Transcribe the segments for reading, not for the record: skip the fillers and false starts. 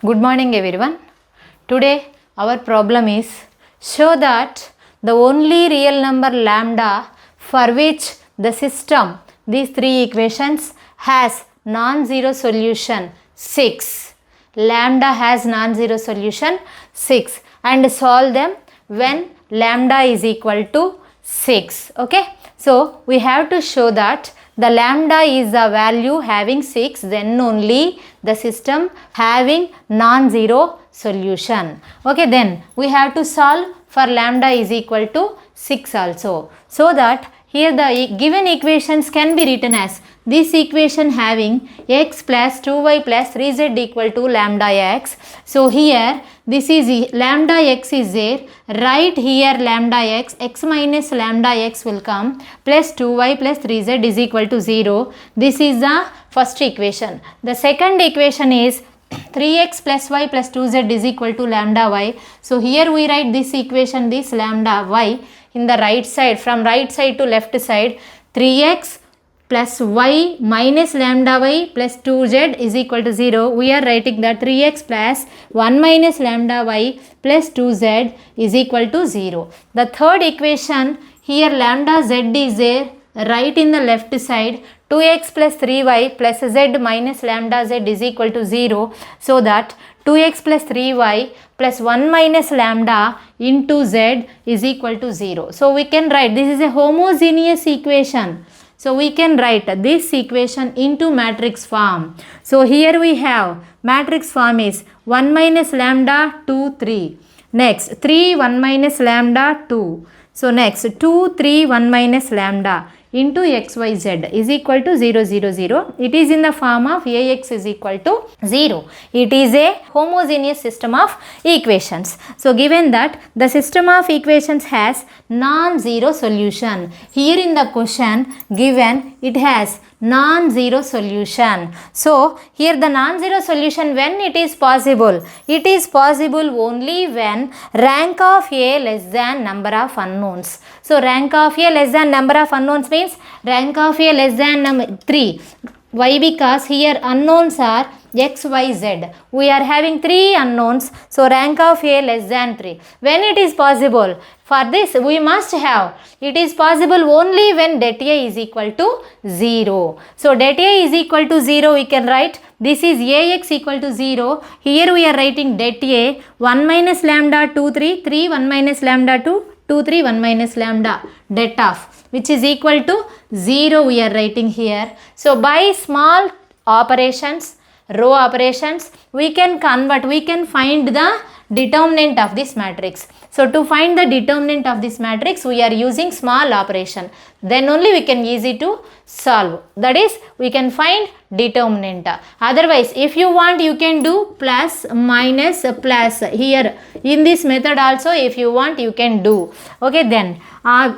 Good morning everyone. Today our problem is show that the only real number lambda for which the system, these three equations, has non-zero solution 6. Lambda has non-zero solution 6 and solve them when lambda is equal to 6. Okay. So we have to show that the lambda is the value having 6, then only the system having non-zero solution. Okay, then we have to solve for lambda is equal to 6 also. So that here the given equations can be written as this equation having x plus 2y plus 3z equal to lambda x. So here this is lambda x is there, right here lambda x minus lambda x will come, plus 2y plus 3z is equal to 0. This is the first equation. The second equation is 3x plus y plus 2z is equal to lambda y. So here we write this equation, this lambda y in the right side, from right side to left side, 3x plus y minus lambda y plus 2z is equal to 0. We are writing that 3x plus 1 minus lambda y plus 2z is equal to 0. The third equation, here lambda z is there, right in the left side, 2x plus 3y plus z minus lambda z is equal to 0. So that 2x plus 3y plus 1 minus lambda into z is equal to 0. So we can write this is a homogeneous equation. So we can write this equation into matrix form. So here we have matrix form is 1 minus lambda 2 3. Next 3 1 minus lambda 2. So next 2 3 1 minus lambda into xyz is equal to 0 0 0. It is in the form of Ax is equal to 0. It is a homogeneous system of equations. So given that the system of equations has non-zero solution. Here in the question given it has non-zero solution. So here the non-zero solution, when it is possible? It is possible only when rank of A less than number of unknowns. So rank of A less than number of unknowns means rank of A less than 3. Why? Because here unknowns are x, y, z. We are having 3 unknowns. So rank of A less than 3. When it is possible? For this we must have, it is possible only when det A is equal to 0. So det A is equal to 0, we can write this is Ax equal to 0. Here we are writing det A 1 minus lambda 2 3, 3 1 minus lambda 2, 2 3 1 minus lambda, det of which is equal to 0 we are writing here. So by small operations, row operations, we can convert, we can find the determinant of this matrix. So to find the determinant of this matrix we are using small operation, then only we can easy to solve, that is we can find determinant. Otherwise if you want you can do plus minus plus, here in this method also if you want you can do. Okay, then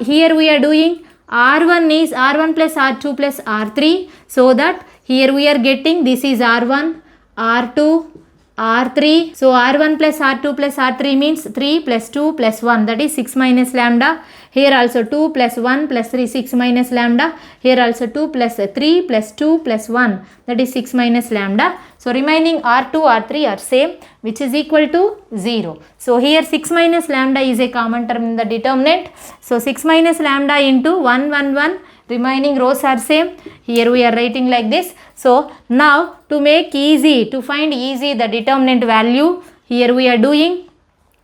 here we are doing R1 is R1 plus R2 plus R3. So that here we are getting this is R1, R2, R3. So R1 plus R2 plus R3 means 3 plus 2 plus 1, that is 6 minus lambda. Here also 2 plus 1 plus 3, 6 minus lambda. Here also 2 plus 3 plus 2 plus 1, that is 6 minus lambda. So remaining R2, R3 are same, which is equal to 0. So here 6 minus lambda is a common term in the determinant. So 6 minus lambda into 1 1 1, remaining rows are same. Here we are writing like this. So now to make easy, to find easy the determinant value, here we are doing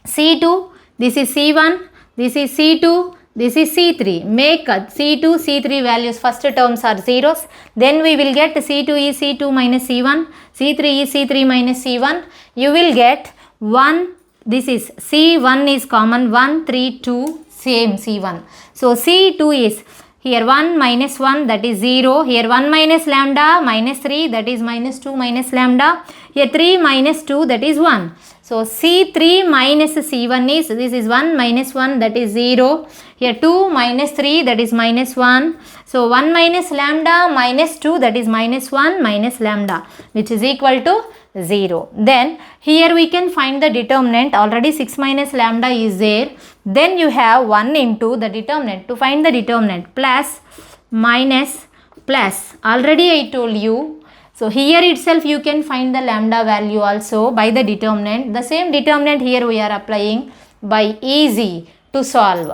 C2, this is C1, this is C2, this is C3. Make C2, C3 values, first terms are zeros. Then we will get C2 is C2 minus C1, C3 is C3 minus C1. You will get 1, this is C1 is common, 1, 3, 2, same C1. So C2 is here 1 minus 1, that is 0. Here 1 minus lambda minus 3, that is minus 2 minus lambda. Here 3 minus 2, that is 1. So C3 minus C1 is, this is 1 minus 1, that is 0. Here 2 minus 3, that is minus 1. So 1 minus lambda minus 2, that is minus 1 minus lambda, which is equal to 0. Then here we can find the determinant. Already 6 minus lambda is there. Then you have 1 into the determinant. To find the determinant, plus minus plus. Already I told you So here itself you can find the lambda value also by the determinant. The same determinant here we are applying by easy to solve.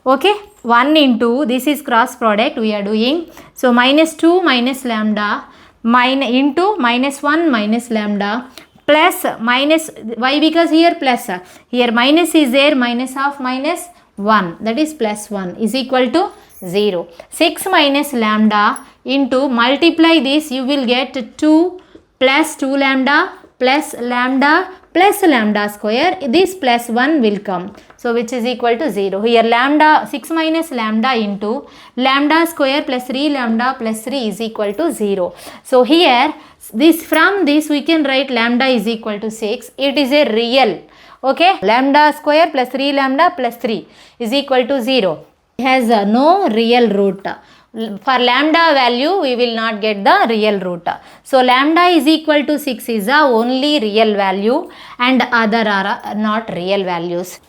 Okay, 1 into, this is cross product we are doing. So minus 2 minus lambda into minus 1 minus lambda plus minus, why? Because here plus, here minus is there, minus of minus 1, that is plus 1 is equal to 0. 6 minus lambda into, multiply this, you will get 2 plus 2 lambda plus lambda plus lambda square, this plus 1 will come. So which is equal to 0. Here lambda, 6 minus lambda into lambda square plus 3 lambda plus 3 is equal to 0. So here this, from this we can write lambda is equal to 6. It is a real. Okay, lambda square plus 3 lambda plus 3 is equal to 0. It has no real root. For lambda value we will not get the real root. So lambda is equal to 6 is the only real value and other are not real values.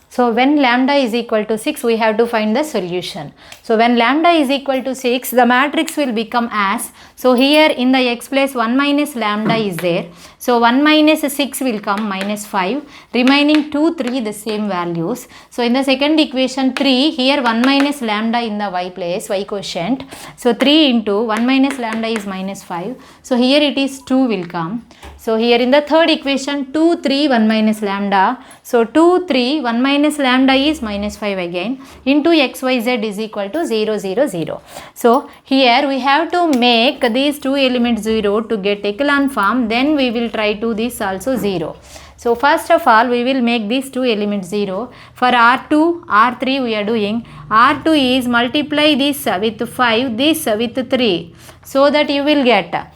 So when lambda is equal to 6, we have to find the solution. So when lambda is equal to 6, the matrix will become as, so here in the x place 1 minus lambda is there. So 1 minus 6 will come minus 5, remaining 2, 3 the same values. So in the second equation 3, here 1 minus lambda in the y place, y quotient. So 3 into 1 minus lambda is minus 5. So here it is 2 will come. So here in the third equation 2, 3, 1 minus lambda. So 2, 3, 1 minus lambda is minus 5 again into xyz is equal to 0, 0, 0. So here we have to make these two elements 0 to get echelon form. Then we will try to this also 0. So first of all we will make these two elements 0. For R2, R3 we are doing. R2 is multiply this with 5, this with 3. So that you will get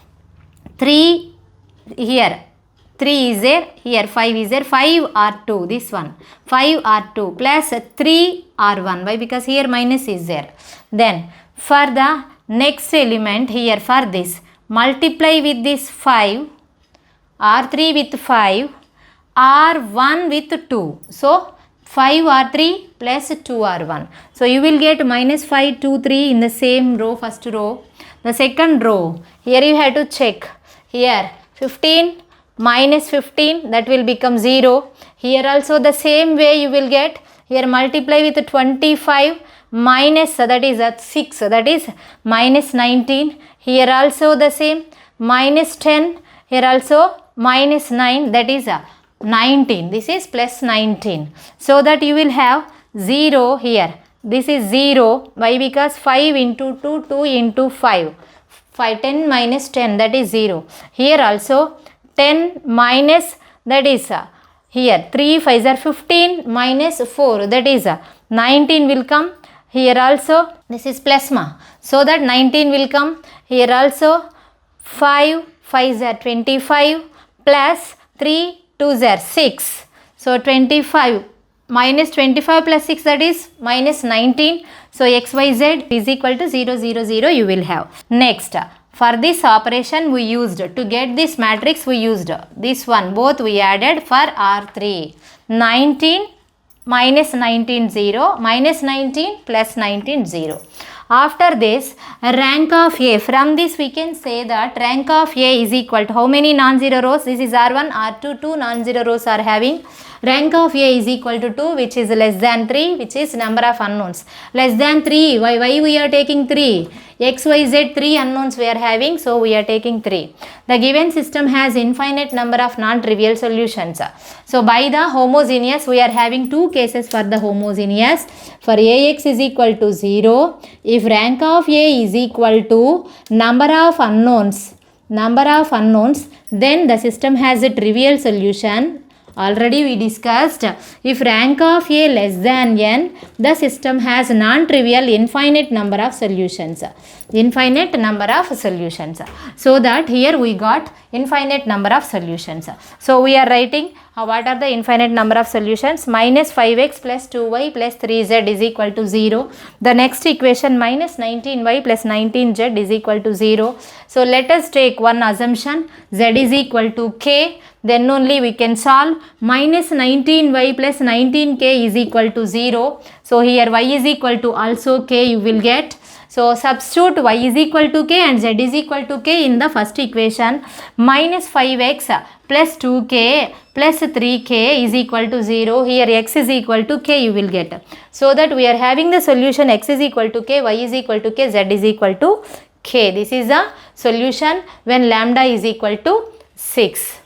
3 here. 3 is there, here 5 is there, 5 R2, this one, 5 R2 plus 3 R1, why? Because here minus is there. Then for the next element here, for this, multiply with this 5, R3 with 5, R1 with 2. So 5 R3 plus 2 R1. So you will get minus 5, 2, 3 in the same row, first row. The second row, here you have to check, here 15 minus 15, that will become 0. Here also the same way you will get, here multiply with 25 minus, that is 6, that is minus 19. Here also the same, minus 10, here also minus 9, that is 19. This is plus 19. So that you will have 0 here. This is 0. Why? Because 5 into 2, 2 into 5. 10 minus 10, that is 0. Here also 10 minus, that is here 3 5s are 15 minus 4, that is 19 will come. Here also this is plasma, so that 19 will come. Here also 5 5s are 25 plus 3 2s are 6. So 25 minus 25 plus 6, that is minus 19. So xyz is equal to 0, 0, 0 you will have. Next, for this operation we used, to get this matrix we used this one, both we added for R3. 19 minus 19 0, minus 19 plus 19 0. After this, rank of A, from this we can say that rank of A is equal to how many non-zero rows? This is R1, R2, 2 non-zero rows are having. Rank of A is equal to 2, which is less than 3, which is number of unknowns. Less than 3, why we are taking 3? X, Y, Z, 3 unknowns we are having, so we are taking 3. The given system has infinite number of non-trivial solutions. So by the homogeneous, we are having two cases for the homogeneous. For Ax is equal to 0, if rank of A is equal to number of unknowns, then the system has a trivial solution. Already we discussed, if rank of A less than n, the system has non-trivial infinite number of solutions. So that here we got infinite number of solutions. So we are writing what are the infinite number of solutions? Minus 5x plus 2y plus 3z is equal to 0. The next equation, minus 19y plus 19z is equal to 0. So let us take one assumption, z is equal to k. Then only we can solve. Minus 19y plus 19k is equal to 0. So here y is equal to also k you will get. So substitute y is equal to k and z is equal to k in the first equation. Minus 5x plus 2k plus 3k is equal to 0. Here x is equal to k you will get. So that we are having the solution x is equal to k, y is equal to k, z is equal to k. This is the solution when lambda is equal to 6.